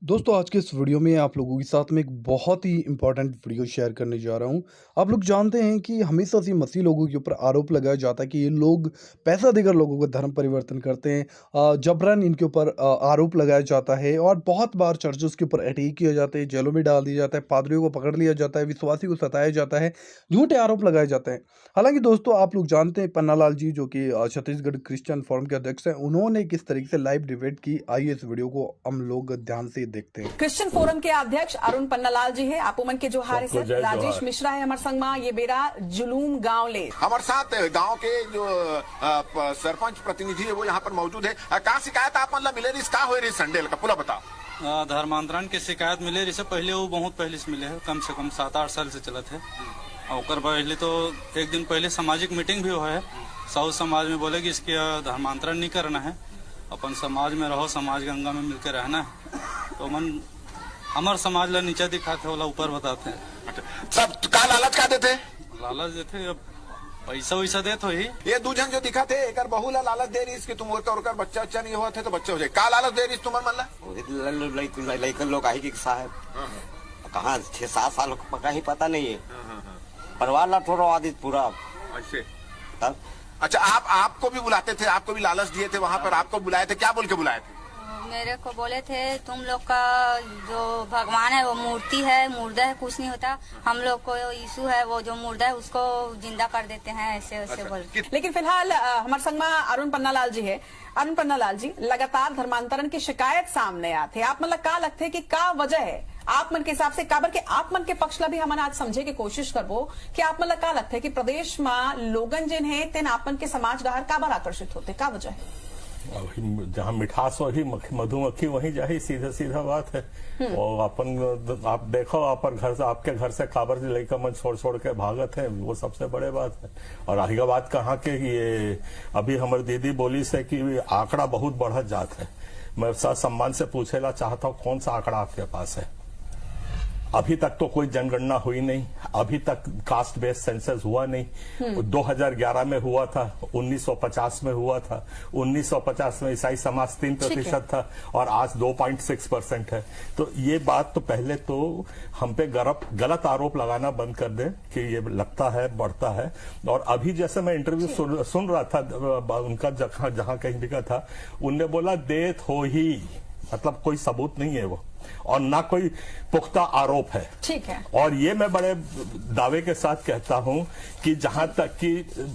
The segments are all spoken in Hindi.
दोस्तों आज के इस वीडियो में आप लोगों के साथ में एक बहुत ही इम्पोर्टेंट वीडियो शेयर करने जा रहा हूं। आप लोग जानते हैं कि हमेशा से मसीह लोगों के ऊपर आरोप लगाया जाता है कि ये लोग पैसा देकर लोगों का धर्म परिवर्तन करते हैं। जबरन इनके ऊपर आरोप लगाया जाता है और बहुत बार चर्चेस के ऊपर अटैक किया जाता है, जेलों में डाल दिया जाता है, पादरियों को पकड़ लिया जाता है, विश्वासी को सताया जाता है, झूठे आरोप लगाए जाते हैं। हालांकि दोस्तों आप लोग जानते हैं पन्नालाल जी जो कि छत्तीसगढ़ क्रिश्चियन फोरम के अध्यक्ष हैं, उन्होंने किस तरीके से लाइव डिबेट की। आइए इस वीडियो को हम लोग ध्यान से देखते हैं। क्रिश्चियन फोरम के अध्यक्ष अरुण पन्नालाल जी है, आपुमन के जोहार से राजेश मिश्रा है हमारे संग में, ये बेरा जुलूम गांव ले हमारे साथ गांव के जो सरपंच प्रतिनिधि है वो यहाँ पर मौजूद है। का शिकायत आप मतलब मिले रही का हो रही संडेल का पूरा बताओ। धर्मांतरण की शिकायत मिले रही से पहले वो बहुत पहले से मिले है, कम से कम 7-8 साल से चलत है। और पहले तो एक दिन पहले सामाजिक मीटिंग भी हुआ है, साउथ समाज में बोले कि इसके धर्मांतरण नहीं करना है, अपन समाज में रहो, समाज गंगा में मिलकर रहना है। तो मन हमारे समाज ला नीचा दिखाते वाला ऊपर बताते हैं। सब का लालच का देते? लालच देते, अब पैसा वैसा देते हो ही। ये दूजन जो दिखा थे एक बहु ला लालच दे रही इसकी तुम और बच्चा अच्छा नहीं हुआ थे तो बच्चे हो जाए, का लालच दे रही तुम मतलब लड़कन लोग आई कि साहब कहाँ 6-7 साल का ही पता नहीं है, परिवार ला थोड़ा आदित पूरा ऐसे तब। अच्छा आपको भी बुलाते थे, आपको भी लालच दिए थे, वहाँ पर आपको बुलाए थे, क्या बोल के बुलाए थे? मेरे को बोले थे तुम लोग का जो भगवान है वो मूर्ति है, मुर्दा है, कुछ नहीं होता। हम लोग को यीशु है वो जो मुर्दा है उसको जिंदा कर देते हैं, ऐसे ऐसे बोल। लेकिन फिलहाल हमारे संग में अरुण पन्नालाल जी है। अरुण पन्नालाल जी, लगातार धर्मांतरण की शिकायत सामने आते आप मतलब का लगते है कि का वजह है आप मन के हिसाब से काबर के आप मन के पक्ष ला भी हमने आज समझे की कोशिश करबो कि आप मतलब का लगता है कि प्रदेश में लोगन जिन है तेन आप मन के समाज गहर काबर आकर्षित होते, का वजह है? जहाँ मिठास वही मधुमक्खी वही जाही, सीधा सीधा बात है। और अपन आप देखो आपके घर से काबर लड़का मन छोड़ के भागत है, वो सबसे बड़े बात है। और रही बात कहाँ के ये अभी हमारी दीदी बोली से कि आंकड़ा बहुत बढ़त जात है। मैं सम्मान से पूछेला चाहता हूँ कौन सा आंकड़ा आपके पास है? अभी तक तो कोई जनगणना हुई नहीं, अभी तक कास्ट बेस्ड सेंसस हुआ नहीं। 2011 में हुआ था, 1950 में हुआ था। 1950 में ईसाई समाज 3% था और आज 2.6% है। तो ये बात तो पहले तो हम पे गलत आरोप लगाना बंद कर दे कि ये लगता है बढ़ता है। और अभी जैसे मैं इंटरव्यू सुन रहा था उनका, जहां कहीं भी था, उनने बोला देत हो ही, मतलब कोई सबूत नहीं है वो और ना कोई पुख्ता आरोप है। ठीक है। और ये मैं बड़े दावे के साथ कहता हूं कि जहां तक कि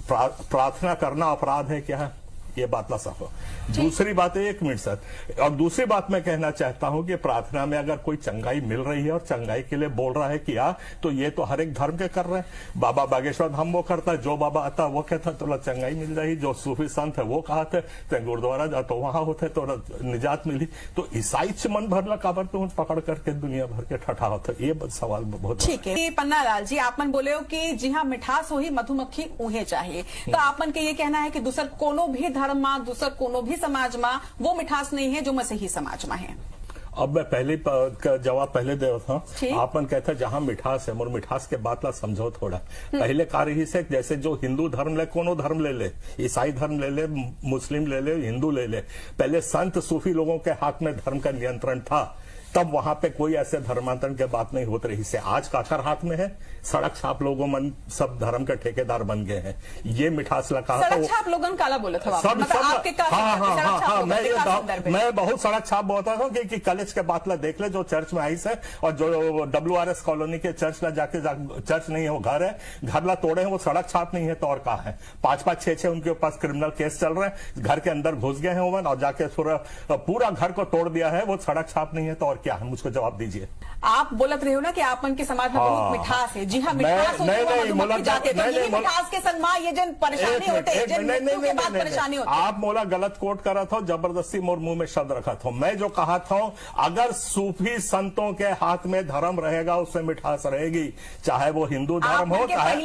प्रार्थना करना अपराध है क्या, ये बात ना सफो। दूसरी बात है, 1 मिनट सर, और दूसरी बात मैं कहना चाहता हूं कि प्रार्थना में अगर कोई चंगाई मिल रही है और चंगाई के लिए बोल रहा है किया, तो ये तो हर एक धर्म के कर रहे हैं। बाबा बागेश्वर धाम वो करता है, जो बाबा आता वो कहता तो चंगाई मिल जाएगी। जो सूफी संत है वो कहा थे तो गुरुद्वारा जा तो वहां होते तो निजात मिली। तो ईसाई मन भरला काबर तो पकड़ करके दुनिया भर के ठठा होता, ये सवाल बहुत। ठीक है पन्नालाल जी, आप मन बोले हो कि जी हाँ मिठास हो ही मधुमक्खी उहे चाहिए, तो आप मन के ये कहना है कि दूसर कोनो भी धर्म में, दूसर कोनो भी समाज में वो मिठास नहीं है जो मसीही समाज में है। अब मैं पहले का जवाब पहले दे था। आप मन कहता जहां मिठास है, मोर मिठास के बात ला समझो थोड़ा। पहले का रही से जैसे जो हिंदू धर्म ले, कोनो धर्म ले, ईसाई धर्म ले, मुस्लिम ले, हिंदू ले, पहले संत सूफी लोगों के हाथ में धर्म का नियंत्रण था, तब वहां पे कोई ऐसे धर्मांतरण की बात नहीं होती रही से। आज काकर हाथ में है, सड़क छाप लोगों मन सब धर्म के ठेकेदार बन गए हैं। ये मिठास लगा सड़क छाप लोगों काला बोला था हाँ, मैं बहुत सड़क छाप बोलता हूँ कि कॉलेज के बात ला देख ले, जो चर्च में आई से और जो WRS कॉलोनी के चर्च ला जाके चर्च नहीं है वो घर है, घर ला तोड़े हैं, वो सड़क छाप नहीं है तो और कहा है। 5-5, 6-6 उनके पास क्रिमिनल केस चल रहे हैं, घर के अंदर घुस गए हैं और जाके पूरा घर को तोड़ दिया है, वो सड़क छाप नहीं है तो और क्या है? मुझको जवाब दीजिए। आप बोलत रहे हो ना कि आप मन के समाज में बहुत मिठास है। जी हाँ, मिठास जाते तो यही मिठास के संग में ये जन परेशानी होते हैं, जन मृत्यु के बाद परेशानी होती है। आप मोला गलत कोट करा था, जबरदस्ती मोर मुंह में शब्द रखा था। मैं जो कहा था, अगर सूफी संतों के हाथ में धर्म रहेगा उसमें मिठास रहेगी, चाहे वो हिंदू धर्म हो, चाहे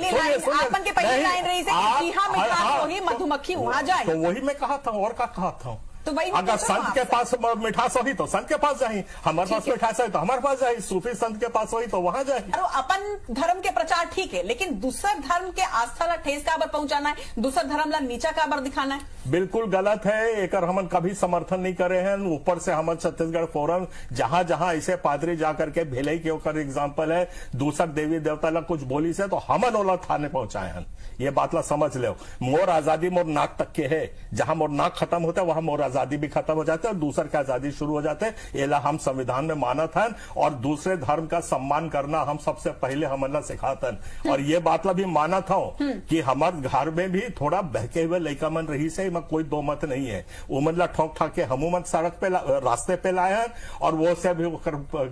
मधुमक्खी वहां जाए। तो वही मैं कहा था और क्या कहा था। तो वही अगर संत के पास मिठास होगी तो संत के पास जाए, हमारे पास मिठास है तो हमारे पास जाए, सूफी संत के पास होगी तो वहां जाए। अपन धर्म के प्रचार ठीक है, लेकिन दूसर धर्म के आस्था ला ठेस काबर पहुंचाना है, दूसर धर्म ला नीचा काबर दिखाना है, बिल्कुल गलत है। एक हम कभी समर्थन नहीं करे हैं। ऊपर से हमारे छत्तीसगढ़ फोरम जहां जहां ऐसे पादरी जाकर के भिलाई के ओकर एग्जाम्पल है, दूसर देवी देवता ला कुछ बोली से तो हमन ओला थाने पहुंचाए हैं। ये बात ला समझ लो, मोर आजादी मोर नाक तक के है, जहां मोर नाक खत्म होता है वहां मोर आजादी भी खत्म हो जाते है और दूसर की आजादी शुरू हो जाते हैं। ये ला हम संविधान में मानत हैं और दूसरे धर्म का सम्मान करना हम सबसे पहले हमला सिखाते हैं। और ये बात ला भी मानत हूं कि हमारे घर में भी थोड़ा बहके हुए लड़का मन रही से कोई दो मत नहीं है। वो मतलब ठोक ठाक के हमूमन सड़क पे रास्ते पे लाए हैं और वो से भी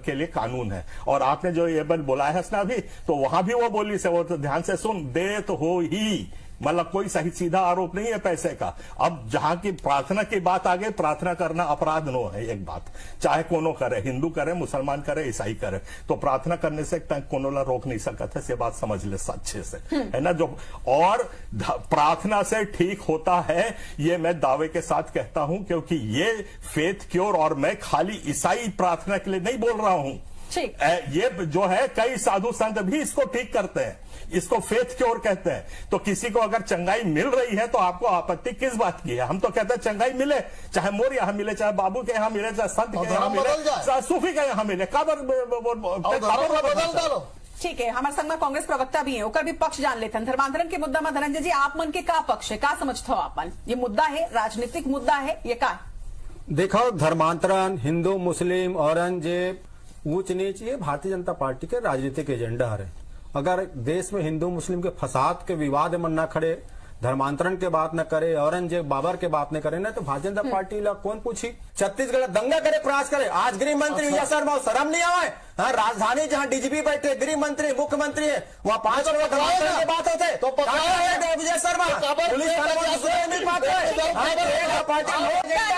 के लिए कानून है। और आपने जो ये बल बोला है ना अभी, तो वहां भी वो बोली से, वो तो ध्यान से सुन, दे तो हो ही, मतलब कोई सही सीधा आरोप नहीं है पैसे का। अब जहां की प्रार्थना की बात आ गई, प्रार्थना करना अपराध नो है एक बात, चाहे कोनो करे, हिंदू करे, मुसलमान करे, ईसाई करे, तो प्रार्थना करने से कोनो ला रोक नहीं सकता है। ये बात समझ ले अच्छे से, है ना। जो और प्रार्थना से ठीक होता है ये मैं दावे के साथ कहता हूं, क्योंकि ये फेथ क्योर, और मैं खाली ईसाई प्रार्थना के लिए नहीं बोल रहा हूं। ये जो है कई साधु संत भी इसको ठीक करते हैं, इसको फेथ क्योर कहते हैं। तो किसी को अगर चंगाई मिल रही है तो आपको आपत्ति किस बात की है? हम तो कहते हैं चंगाई मिले, चाहे मोर यहाँ मिले, चाहे बाबू के यहाँ मिले, चाहे संत के यहाँ मिले, चाहे सूफी के यहाँ मिले, काबर बदल डालो। ठीक है, हमारे संग में कांग्रेस प्रवक्ता भी है, ओकर भी पक्ष जान लेते हैं। धर्मांतरण के मुद्दा में धनंजय जी, आप मन के का पक्ष है, का समझते हो आप मन? ये मुद्दा है, राजनीतिक मुद्दा है, ये का? देखो, धर्मांतरण, हिंदू मुस्लिम, औरंगजेब, ऊंच नीच, ये भारतीय जनता पार्टी के राजनीतिक एजेंडा है। अगर देश में हिंदू मुस्लिम के फसाद के विवाद में न खड़े, धर्मांतरण के बात न करे, औरंगजेब बाबर के बात न करे ना, तो भारतीय जनता पार्टी ला कौन पूछी? छत्तीसगढ़ दंगा करे, प्रयास करे। आज गृह मंत्री विजय शर्मा, शर्म नहीं आवे? हाँ, राजधानी जहां डीजीपी बैठे, गृह मंत्री, मुख्यमंत्री है, वहां 5 करोड़ धर्मांतरण की बात होते तो विजय शर्मा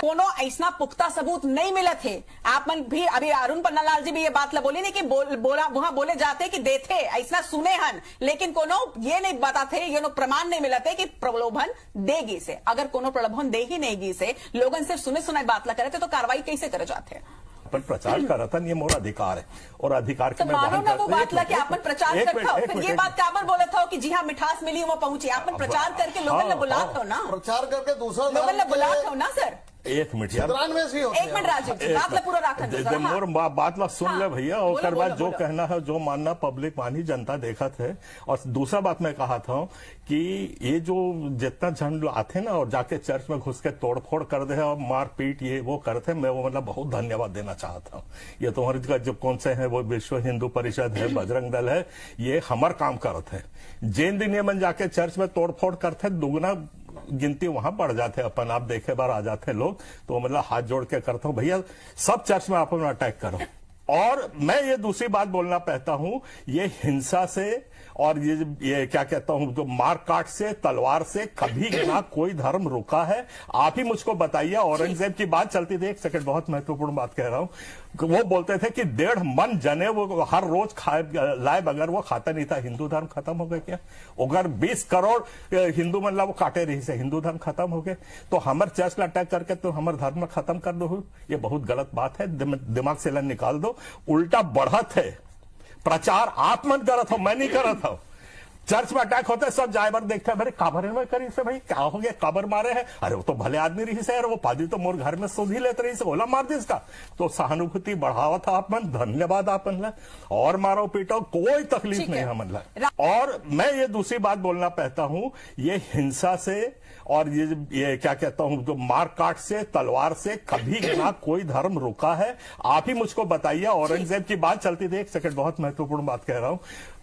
कोनो ऐसा पुख्ता सबूत नहीं मिला थे। आप मन भी अभी अरुण पन्नालाल जी भी ये बात बोली नहीं कि बोला वहां बोले जाते कि देते ऐसा सुने हन, लेकिन कोनो ये नहीं बताते, ये प्रमाण नहीं मिलते कि प्रलोभन देगी से। अगर कोनो प्रलोभन दे ही नहीं गी से, लोगन सिर्फ सुने सुनाई बात ला करे तो कार्रवाई कैसे करे जाते? अपन प्रचार कर रहा था, ये मोर अधिकार है और अधिकार तो मानो ना वो बात ला कि आपन प्रचार करता हो, फिर ये बात काबर बोले था कि जी हाँ मिठास मिली वहां पहुंची, आपन प्रचार करके लोगों ने बुलात हो ना, प्रचार करके दूसरा लोगों ने बुलात हो ना सर। एक मिनट यार, एक मिनट राजीव जी, बात ला पूरा रखन मोर बात ला सुन ले भैया, और बाद जो कहना है, जो मानना पब्लिक मानी, जनता देखा थे। और दूसरा बात मैं कहा था कि ये जो जितना जन आते ना और जाके चर्च में घुस के तोड़फोड़ कर दे और मार पीट ये वो करते, मैं वो मतलब बहुत धन्यवाद देना चाहता हूँ। ये तुम्हारे जो कौन से है, वो विश्व हिंदू परिषद है, बजरंग दल है, ये हमार काम करते हैं। जिन दिन ये मन जाके चर्च में तोड़फोड़ करते, दुगना गिनती वहां बढ़ जाते अपन, आप देखे बार आ जाते लोग, तो मतलब हाथ जोड़ के करता हूं भैया, सब चर्च में आप अटैक करो। और मैं ये दूसरी बात बोलना चाहता हूं, ये हिंसा से और ये क्या कहता हूं, जो मार काट से, तलवार से कभी ना कोई धर्म रुका है। आप ही मुझको बताइए, औरंगजेब की बात चलती थी, एक सेकंड, बहुत महत्वपूर्ण बात कह रहा हूं, वो बोलते थे कि 1.5 मन जने वो हर रोज लाए बगैर वो खाता नहीं था। हिंदू धर्म खत्म हो गए क्या? अगर 20 करोड़ हिंदू मतलब वो काटे रही से हिंदू धर्म खत्म हो गए, तो हमारे चर्च अटैक करके तो हमारे धर्म में खत्म कर दो। ये बहुत गलत बात है, दिमाग से निकाल दो। उल्टा बढ़त है प्रचार, आप मन करत हो, मैं नहीं करत हूं। चर्च में अटैक होता है, सब जायबर देखते हैं, अरे काबर में करी से भाई, क्या हो गया, काबर मारे हैं, अरे वो तो भले आदमी रही से, वो पादी तो मोर घर में सुध ही लेते रही से, ओला मार दी इसका। तो सहानुभूति बढ़ावा था आप मन, धन्यवाद आप मन, और मारो पीटो, कोई तकलीफ नहीं है मन। और मैं ये दूसरी बात बोलना चाहता हूं, ये हिंसा से और ये क्या कहता हूं, जो मार काट से, तलवार से कभी ना कोई धर्म रुका है। आप ही मुझको बताइए, औरंगजेब की बात चलती थी, एक सेकंड, बहुत महत्वपूर्ण बात कह रहा हूं,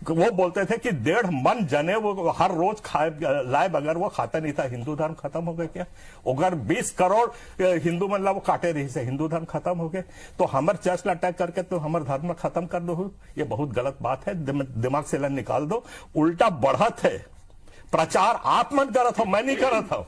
वो बोलते थे कि 1.5 मन जने वो हर रोज लाए बगैर वो खाता नहीं था। हिंदू धर्म खत्म हो गए क्या? अगर 20 करोड़ हिंदू मतलब वो काटे रही से हिंदू धर्म खत्म हो गए, तो हमारे चर्च अटैक करके तो हमारे धर्म में खत्म कर दो। ये बहुत गलत बात है, दिमाग से निकाल दो। उल्टा बढ़त है प्रचार, आप मन करत हो, मैं नहीं करत हूं।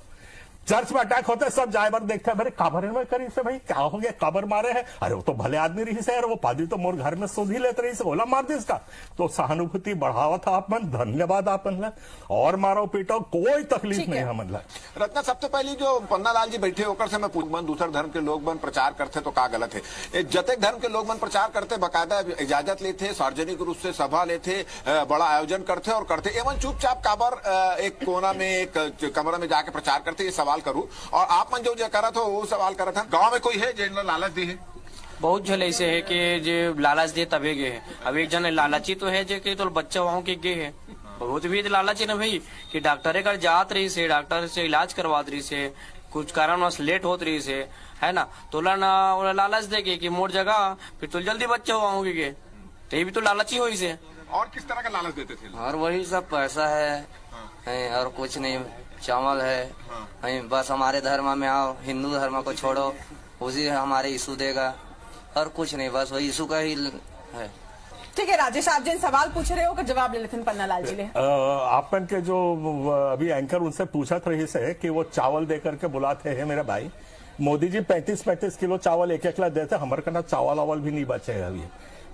चर्च में अटैक होते सब जायबर देखते हैं, मेरे काबर में करी से भाई क्या हो गया, काबर मारे हैं, अरे वो तो भले आदमी रही से यार, वो पादरी तो मोर घर में सुध ही लेते रही से, ओला मार दी इसका। तो सहानुभूति बढ़ावा था आप मन, धन्यवाद आप मन, और मारो पीटो कोई तकलीफ नहीं हमन ला। रत्ना, सबसे पहली जो पन्नालाल जी बैठे होकर से मैं पूछबन दूसरे धर्म के लोग बन प्रचार करते तो का गलत है? जतेक धर्म के लोग बन प्रचार करते बाकायदा इजाजत लेते, सार्वजनिक रूप से सभा लेते, बड़ा आयोजन करते और करते, एवं चुपचाप काबर एक कोना में एक कमरा में जाके प्रचार करते। ये सवाल करूं, और आप मन जो करा था वो सवाल करा था, गांव में कोई है जिन्होंने लालच दी है? बहुत जन ऐसे है कि जो लालच दे तबे गए है। अब एक जन लालची तो है जो कि तो बच्चा वहाँ के गए है, बहुत भी लालच है ना भाई कि डॉक्टर कर जात रही से, डॉक्टर से इलाज करवात रही से, कुछ कारणवश लेट होत रही से, है ना, तो लालच देके कि मोर जगह फिर तो जल्दी बच्चा हुआ गए, तो ये भी तो लालची हो इसे। और किस तरह का लालच देते थे? और वही सब पैसा है और कुछ नहीं, चावल है, बस हमारे धर्म में आओ, हिंदू धर्म को छोड़ो, उसी हमारे यीशु देगा, और कुछ नहीं, बस वही यीशु का ही है। ठीक है राजेश, आप जिन सवाल पूछ रहे हो का जवाब ले लेते हैं पन्नालाल जी ले। आपन के जो अभी एंकर उनसे पूछत रही से कि वो चावल दे करके बुलाते हैं मेरे भाई, मोदी जी 35-35 किलो चावल एक ला देते, हमारे करना चावल वावल भी नहीं बचे है अभी,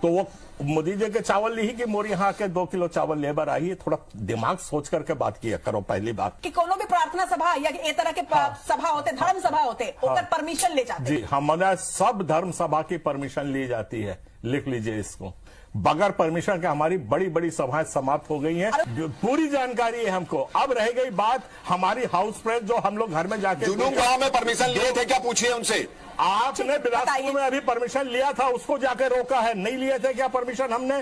तो वो मोदी जी के चावल ली कि मोर यहाँ के 2 किलो चावल लेबर आई, थोड़ा दिमाग सोच करके बात किया करो। पहली बात कि कोनो भी प्रार्थना सभा या ए तरह के सभा होते, धर्म सभा होते, ओकर परमिशन ले जाते। जी, हमारे सब धर्म सभा की परमिशन ली जाती है, लिख लीजिए इसको। बगैर परमिशन के हमारी बड़ी बड़ी सभाएं समाप्त हो गई हैं, पूरी जानकारी है हमको। अब रह गई बात हमारी हाउस प्रेस, जो हम लोग घर में जाके जुनून गांव में परमिशन लिए थे क्या, पूछिए उनसे। आपने बिलासपुर में अभी परमिशन लिया था, उसको जाके रोका है, नहीं लिए थे क्या परमिशन हमने,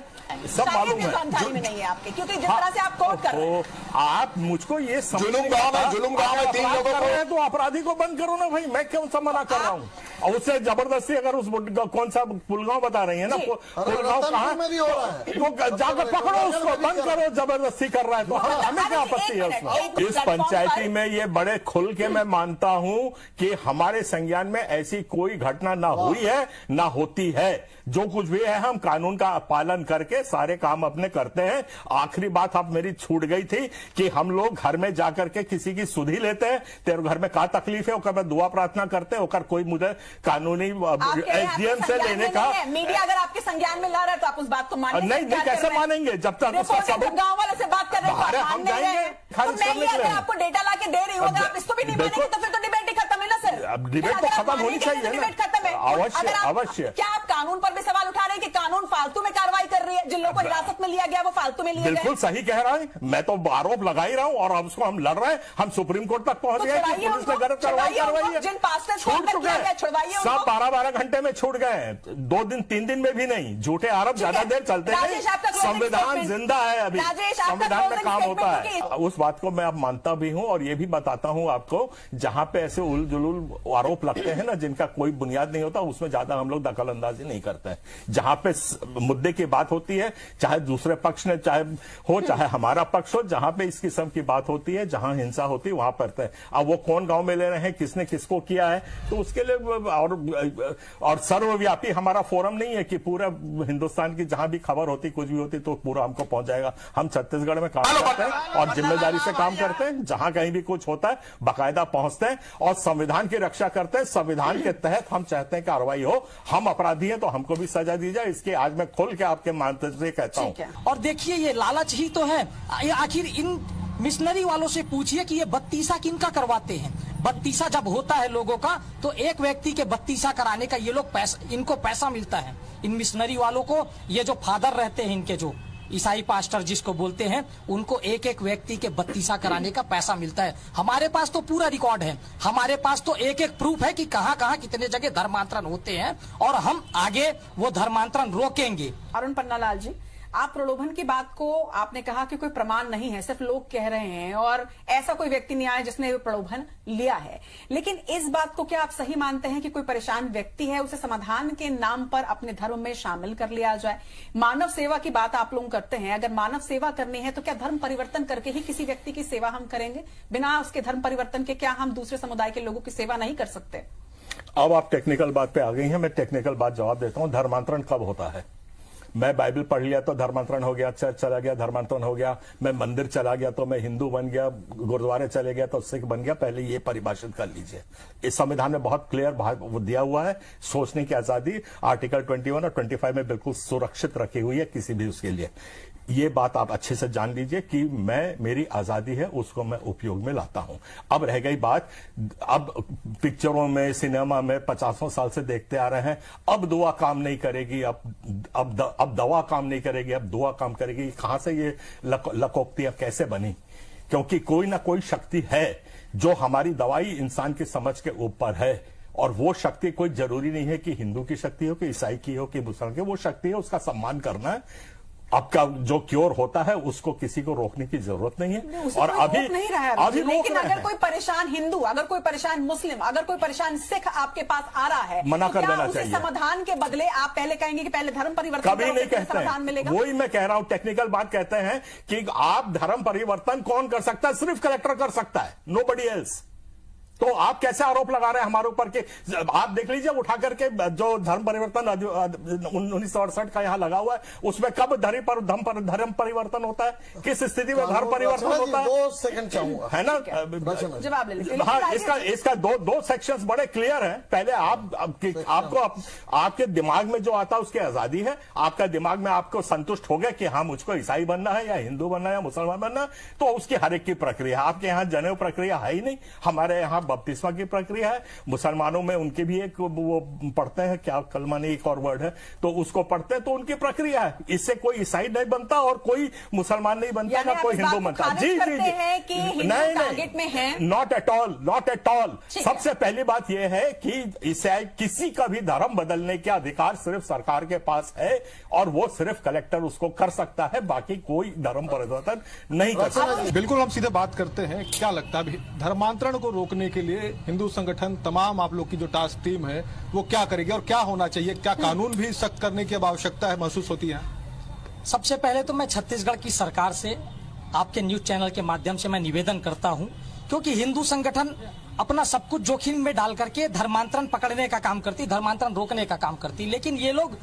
सब मालूम है। जानकारी में नहीं है आपके, क्योंकि जिस तरह से आप कोर्ट कर रहे हैं, आप मुझको ये जुलूम गांव में 3 लोगों को, तो अपराधी को बंद करो ना भाई, मैं क्यों सा मना कर रहा हूँ। और उससे जबरदस्ती अगर उस कौन सा पुलगांव बता रही है ना, पुलगांव कहाँ तो जाकर पकड़ो उसको, बंद करो, जबरदस्ती कर रहा है तो हमें क्या आपत्ति है उसमें। इस पंचायती में ये बड़े खुल के मैं मानता हूँ कि हमारे संज्ञान में ऐसी कोई घटना ना हुई है ना होती है। जो कुछ भी है हम कानून का पालन करके सारे काम अपने करते हैं। आखिरी बात आप मेरी छूट गई थी कि हम लोग घर में जाकर के किसी की सुधि लेते हैं, तेरे घर में क्या तकलीफ है, ओकर में दुआ प्रार्थना करते हैं, ओकर कोई मुझे कानूनी एसडीएम से लेने का। मीडिया अगर आपके संज्ञान में ला रहा है तो आप उस बात को मानेंगे नहीं, कैसे मानेंगे जब तक उसका सबूत गाँव वाले से बात कर रहे हैं, हम जाएंगे खारिज करने के लिए। आपको डेटा ला के दे रही होगा, आप इसको भी नहीं मानेंगे तो फिर तो डिबेट ही खत्म है ना सर। अब डिबेट तो खत्म होनी चाहिए ना, डिबेट खत्म है। अवश्य अवश्य। क्या आप कानून पर भी सवाल उठा रहे हैं कि कानून फालतू में कार्रवाई कर रही है, जिन लोगों को हिरासत में लिया गया वो फालतू में लिया गया? बिल्कुल सही कह रहा है, मैं तो आरोप लगा ही रहा हूँ और अब उसको हम लड़ रहे हैं, हम सुप्रीम कोर्ट तक पहुंच गए कि पुलिस ने गलत कार्रवाई करवाई है, छूट चुके हैं सब, 12-12 घंटे में छूट गए हैं, 2 दिन 3 दिन में भी नहीं। झूठे आरोप ज्यादा देर चलते नहीं, संविधान जिंदा है, अभी संविधान में काम होता है। उस बात को मैं अब मानता भी हूँ और ये भी बताता हूँ आपको, जहां पे ऐसे उल जुलूल आरोप लगते हैं ना जिनका कोई बुनियाद नहीं होता, उसमें ज्यादा हम लोग दखल अंदाजी नहीं करते हैं। जहां पे मुद्दे की बात होती है, चाहे दूसरे पक्ष ने चाहे हमारा पक्ष हो, जहां पे इस किस्म की बात होती है, जहां हिंसा होती है वहां करते हैं। अब वो कौन गांव में ले रहे हैं, किसने किसको किया है, तो उसके लिए और सर्वव्यापी हमारा फोरम नहीं है कि पूरा हिंदुस्तान की जहां भी खबर होती कुछ भी होती तो पूरा हमको पहुंच जाएगा। हम छत्तीसगढ़ में काम करते हैं और जिम्मेदारी से काम करते हैं, जहां कहीं भी कुछ होता है बाकायदा पहुंचते हैं और संविधान की रक्षा करते हैं। संविधान के तहत हम चाहते हैं कार्रवाई हो, हम अपराधी हैं तो हमको भी सजा दी जाए, इसके आज मैं खोल के आपके माध्यम से कहता हूं। और देखिए ये लालच ही तो है, आखिर इन मिशनरी वालों से पूछिए कि ये बत्तीसा किनका करवाते हैं। बत्तीसा जब होता है लोगों का तो एक व्यक्ति के बत्तीसा कराने का ये लोग इनको पैसा मिलता है, इन मिशनरी वालों को। ये जो फादर रहते हैं इनके, जो ईसाई पास्टर जिसको बोलते हैं, उनको एक एक व्यक्ति के बत्तीसा कराने का पैसा मिलता है। हमारे पास तो पूरा रिकॉर्ड है, हमारे पास तो एक एक प्रूफ है कि कहां कहां कितने जगह धर्मांतरण होते हैं और हम आगे वो धर्मांतरण रोकेंगे। अरुण पन्नालाल जी, आप प्रलोभन की बात को आपने कहा कि कोई प्रमाण नहीं है, सिर्फ लोग कह रहे हैं और ऐसा कोई व्यक्ति नहीं आया जिसने प्रलोभन लिया है। लेकिन इस बात को क्या आप सही मानते हैं कि कोई परेशान व्यक्ति है, उसे समाधान के नाम पर अपने धर्म में शामिल कर लिया जाए? मानव सेवा की बात आप लोग करते हैं, अगर मानव सेवा करनी है तो क्या धर्म परिवर्तन करके ही किसी व्यक्ति की सेवा हम करेंगे? बिना उसके धर्म परिवर्तन के क्या हम दूसरे समुदाय के लोगों की सेवा नहीं कर सकते? अब आप टेक्निकल बात पे आ गई हैं, मैं टेक्निकल बात जवाब देता हूं। धर्मांतरण कब होता है? मैं बाइबल पढ़ लिया तो धर्मांतरण हो गया, चर्च चला गया धर्मांतरण हो गया, मैं मंदिर चला गया तो मैं हिंदू बन गया, गुरुद्वारे चले गया तो सिख बन गया। पहले ये परिभाषित कर लीजिए। इस संविधान में बहुत क्लियर दिया हुआ है, सोचने की आजादी आर्टिकल 21 और 25 में बिल्कुल सुरक्षित रखी हुई है किसी भी उसके लिए। ये बात आप अच्छे से जान लीजिए कि मेरी आजादी है, उसको मैं उपयोग में लाता हूं। अब रह गई बात, अब पिक्चरों में, सिनेमा में 50 साल से देखते आ रहे हैं, अब दुआ काम नहीं करेगी, अब दवा काम नहीं करेगी, अब दुआ काम करेगी। कहां से ये लकोक्ति अब कैसे बनी? क्योंकि कोई ना कोई शक्ति है जो हमारी दवाई इंसान की समझ के ऊपर है, और वो शक्ति कोई जरूरी नहीं है कि हिंदू की शक्ति हो, कि ईसाई की हो, कि मुसलमान की। वो शक्ति है, उसका सम्मान करना है। आपका जो क्योर होता है उसको किसी को रोकने की जरूरत नहीं है। और अभी नहीं रहा है अभी, लेकिन अगर कोई परेशान हिंदू, अगर कोई परेशान मुस्लिम, अगर कोई परेशान सिख आपके पास आ रहा है, मना कर देना चाहिए। समाधान के बदले आप पहले कहेंगे कि पहले धर्म परिवर्तन कभी नहीं कहते समाधान मिलेगा। वही मैं कह रहा हूं, टेक्निकल बात कहते हैं कि आप धर्म परिवर्तन कौन कर सकता है? सिर्फ कलेक्टर कर सकता है, नोबडी एल्स। तो आप कैसे आरोप लगा रहे हैं हमारे ऊपर के? आप देख लीजिए उठा करके जो धर्म परिवर्तन 1968 का यहां लगा हुआ है, उसमें कब धर्म परिवर्तन होता है? किस स्थिति में धर्म परिवर्तन होता है? 2 सेकंड चाहूंगा, है ना? जवाब ले लीजिए। हाँ, इसका दो सेक्शंस बड़े क्लियर हैं। पहले आपको आपके दिमाग में जो आता है उसकी आजादी है। आपका दिमाग में आपको संतुष्ट हो गया कि हाँ मुझको ईसाई बनना है या हिंदू बनना है या मुसलमान बनना है, तो उसकी हर एक की प्रक्रिया। आपके यहाँ जनेऊ प्रक्रिया है ही नहीं, हमारे यहाँ बपतिस्मा की प्रक्रिया है। मुसलमानों में उनकी भी एक वो पढ़ते हैं, क्या कलमा नहीं एक और वर्ड है, तो उसको पढ़ते हैं, तो उनकी प्रक्रिया है। इससे कोई ईसाई नहीं बनता और कोई मुसलमान नहीं बनता, ना कोई हिंदू बनता। जी नहीं, not at all, not at all. सबसे पहली बात यह है कि ईसाई किसी का भी धर्म बदलने के अधिकार सिर्फ सरकार के पास है, और वो सिर्फ कलेक्टर उसको कर सकता है, बाकी कोई धर्म परिवर्तन नहीं कर सकता। बिल्कुल, हम सीधे बात करते हैं, क्या लगता है धर्मांतरण को रोकने के लिए हिंदू संगठन, तमाम आप लोग की जो टास्क टीम है वो क्या करेगी और क्या होना चाहिए? क्या कानून भी सख्त करने की अब आवश्यकता है महसूस होती है? सबसे पहले तो मैं छत्तीसगढ़ की सरकार से, आपके न्यूज चैनल के माध्यम से मैं निवेदन करता हूं, क्योंकि हिंदू संगठन अपना सब कुछ जोखिम में डाल करके धर्मांतरण पकड़ने का काम करती, धर्मांतरण रोकने का काम करती, लेकिन ये लोग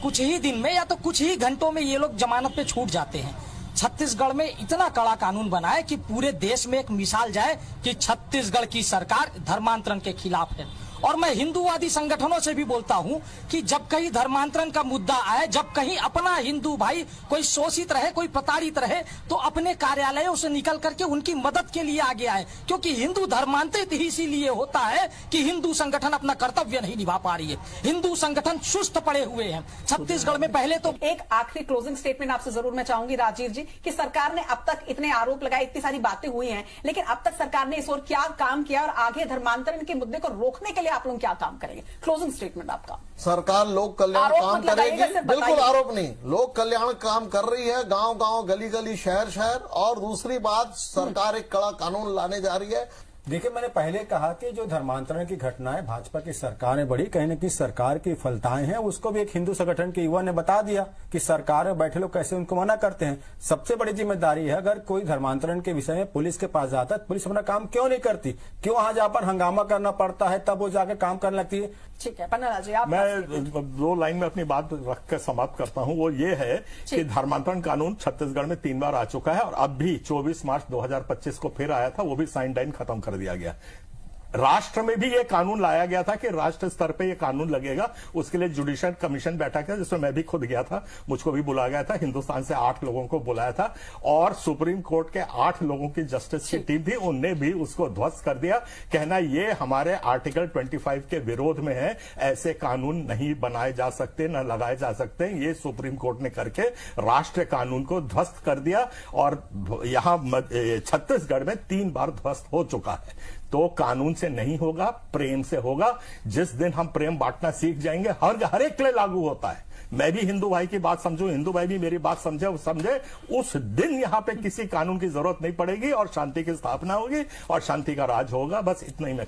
कुछ ही दिन में या तो कुछ ही घंटों में ये लोग जमानत पे छूट जाते हैं। छत्तीसगढ़ में इतना कड़ा कानून बना है कि पूरे देश में एक मिसाल जाए कि छत्तीसगढ़ की सरकार धर्मांतरण के खिलाफ है। और मैं हिंदूवादी संगठनों से भी बोलता हूं कि जब कहीं धर्मांतरण का मुद्दा आए, जब कहीं अपना हिंदू भाई कोई शोषित रहे, कोई प्रताड़ित रहे, तो अपने कार्यालयों से निकल करके उनकी मदद के लिए आगे आए, क्योंकि हिंदू धर्मांतरित ही इसीलिए होता है कि हिंदू संगठन अपना कर्तव्य नहीं निभा पा रही है। हिंदू संगठन सुस्त पड़े हुए हैं छत्तीसगढ़ में। पहले तो एक आखिरी क्लोजिंग स्टेटमेंट आपसे जरूर मैं चाहूंगी राजीव जी, कि सरकार ने अब तक इतने आरोप लगाए, इतनी सारी बातें हुई हैं, लेकिन अब तक सरकार ने इस ओर क्या काम किया और आगे धर्मांतरण के मुद्दे को रोकने के लिए आप लोग क्या काम करेंगे? क्लोजिंग स्टेटमेंट आपका। सरकार लोक कल्याण काम करेगी, बिल्कुल आरोप नहीं, लोक कल्याण काम कर रही है, गांव गांव, गली गली, शहर शहर। और दूसरी बात, सरकार एक कड़ा कानून लाने जा रही है। देखिए, मैंने पहले कहा कि जो धर्मांतरण की घटनाएं भाजपा की सरकार ने बढ़ी, कहीं न कहीं सरकार की फलताएं हैं, उसको भी एक हिंदू संगठन के युवा ने बता दिया कि सरकार में बैठे लोग कैसे उनको मना करते हैं। सबसे बड़ी जिम्मेदारी है, अगर कोई धर्मांतरण के विषय में पुलिस के पास जाता है, पुलिस अपना काम क्यों नहीं करती? क्यों वहां जहां पर हंगामा करना पड़ता है तब वो जाकर काम करने लगती है? ठीक है पन्नालाल जी, आप। मैं 2 लाइन में अपनी बात रख कर समाप्त करता हूं। वो ये है कि धर्मांतरण कानून छत्तीसगढ़ में 3 बार आ चुका है, और अब भी 24 मार्च 2025 को फिर आया था, वो भी साइन डाइन खत्म कर दिया गया। राष्ट्र में भी ये कानून लाया गया था कि राष्ट्र स्तर पे ये कानून लगेगा। उसके लिए जुडिशियल कमीशन बैठा था, जिसमें मैं भी खुद गया था, मुझको भी बुलाया गया था। हिंदुस्तान से 8 लोगों को बुलाया था, और सुप्रीम कोर्ट के 8 लोगों की जस्टिस की टीम थी, उनने भी उसको ध्वस्त कर दिया। कहना ये हमारे आर्टिकल 25 के विरोध में है, ऐसे कानून नहीं बनाए जा सकते, न लगाए जा सकते। ये सुप्रीम कोर्ट ने करके राष्ट्रीय कानून को ध्वस्त कर दिया, और यहां छत्तीसगढ़ में 3 बार ध्वस्त हो चुका है। तो कानून से नहीं होगा, प्रेम से होगा। जिस दिन हम प्रेम बांटना सीख जाएंगे, हर एक के लिए लागू होता है। मैं भी हिंदू भाई की बात समझूं, हिंदू भाई भी मेरी बात समझे, उस दिन यहां पे किसी कानून की जरूरत नहीं पड़ेगी, और शांति की स्थापना होगी और शांति का राज होगा। बस इतना ही मैं